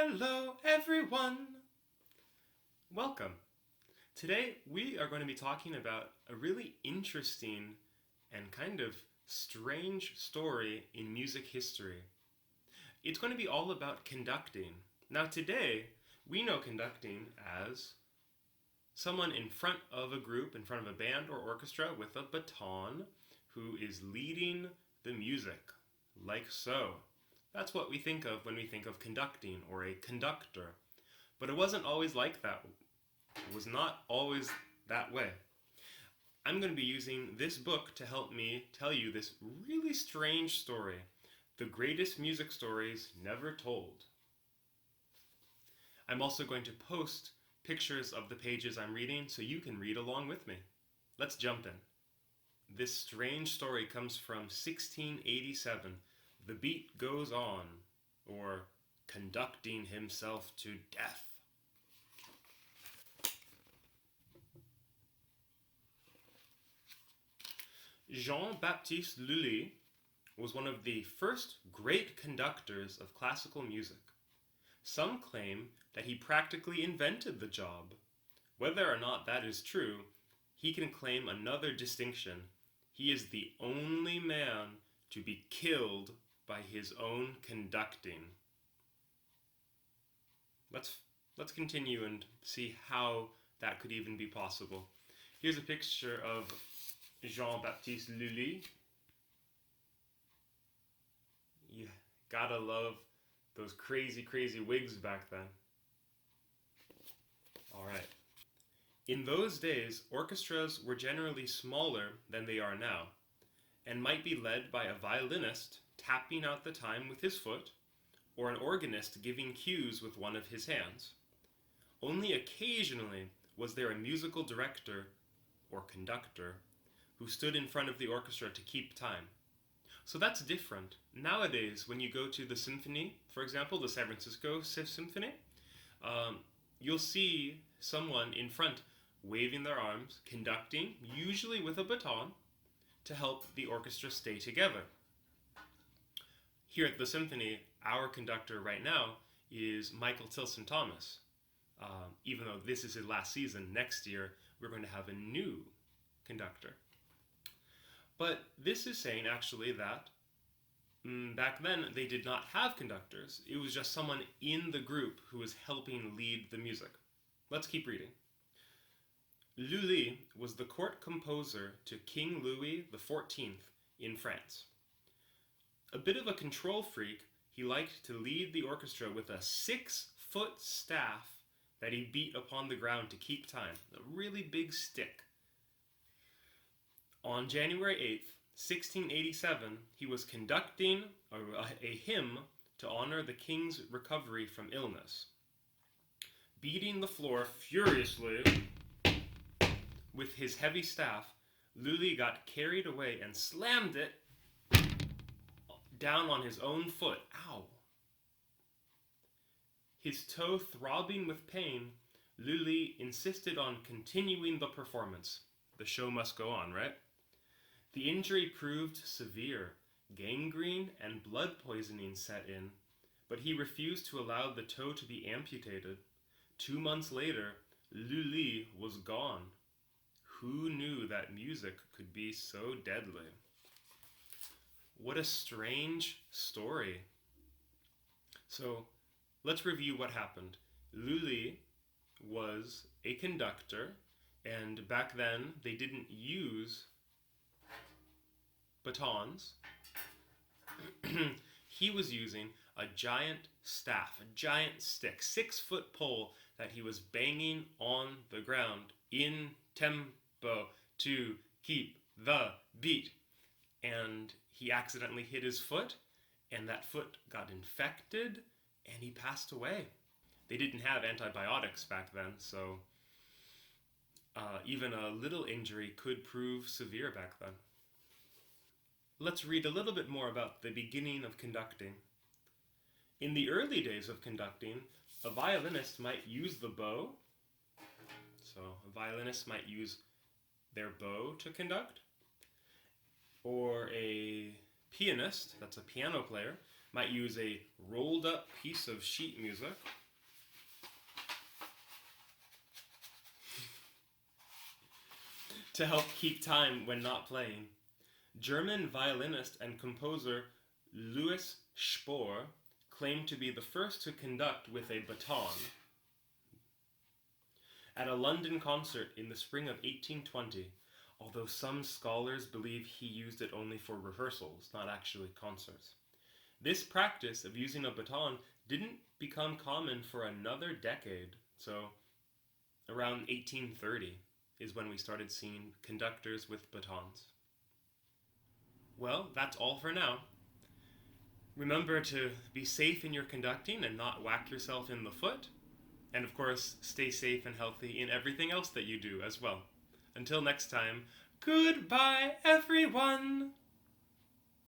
Hello, everyone! Welcome. Today we are going to be talking about a really interesting and kind of strange story in music history. It's going to be all about conducting. Now, today we know conducting as someone in front of a group, in front of a band or orchestra with a baton who is leading the music, like so. That's what we think of when we think of conducting or a conductor. But it wasn't always like that. It was not always that way. I'm going to be using this book to help me tell you this really strange story. The greatest music stories never told. I'm also going to post pictures of the pages I'm reading so you can read along with me. Let's jump in. This strange story comes from 1687. The Beat Goes On, or Conducting Himself to Death. Jean Baptiste Lully was one of the first great conductors of classical music. Some claim that he practically invented the job. Whether or not that is true, he can claim another distinction. He is the only man to be killed by his own conducting. Let's continue and see how that could even be possible. Here's a picture of Jean Baptiste Lully. You gotta love those crazy wigs back then. Alright. In those days, orchestras were generally smaller than they are now, and might be led by a violinist tapping out the time with his foot, or an organist giving cues with one of his hands. Only occasionally was there a musical director, or conductor, who stood in front of the orchestra to keep time. So that's different. Nowadays, when you go to the symphony, for example, the San Francisco Symphony, you'll see someone in front waving their arms, conducting, usually with a baton, to help the orchestra stay together. Here at the symphony, our conductor right now is Michael Tilson Thomas. Even though this is his last season, next year we're going to have a new conductor. But this is saying actually that back then they did not have conductors. It was just someone in the group who was helping lead the music. Let's keep reading. Lully was the court composer to King Louis XIV in France. A bit of a control freak, he liked to lead the orchestra with a 6-foot staff that he beat upon the ground to keep time. A really big stick. On January 8th, 1687, he was conducting a hymn to honor the king's recovery from illness. Beating the floor furiously with his heavy staff, Lully got carried away and slammed it down on his own foot. Ow! His toe throbbing with pain, Lully insisted on continuing the performance. The show must go on, right? The injury proved severe. Gangrene and blood poisoning set in, but he refused to allow the toe to be amputated. 2 months later, Lully was gone. Who knew that music could be so deadly? What a strange story. So, let's review what happened. Lully was a conductor, and back then they didn't use batons. He was using a giant staff, a giant stick, 6-foot pole that he was banging on the ground in tempo to keep the beat. And he accidentally hit his foot, and that foot got infected, and he passed away. They didn't have antibiotics back then, so even a little injury could prove severe back then. Let's read a little bit more about the beginning of conducting. In the early days of conducting, a violinist might use the bow. So a violinist might use their bow to conduct. Or a pianist, that's a piano player, might use a rolled up piece of sheet music to help keep time when not playing. German violinist and composer Louis Spohr claimed to be the first to conduct with a baton. At a London concert in the spring of 1820, although some scholars believe he used it only for rehearsals, not actually concerts. This practice of using a baton didn't become common for another decade, so around 1830 is when we started seeing conductors with batons. Well, that's all for now. Remember to be safe in your conducting and not whack yourself in the foot. And of course, stay safe and healthy in everything else that you do as well. Until next time, goodbye everyone!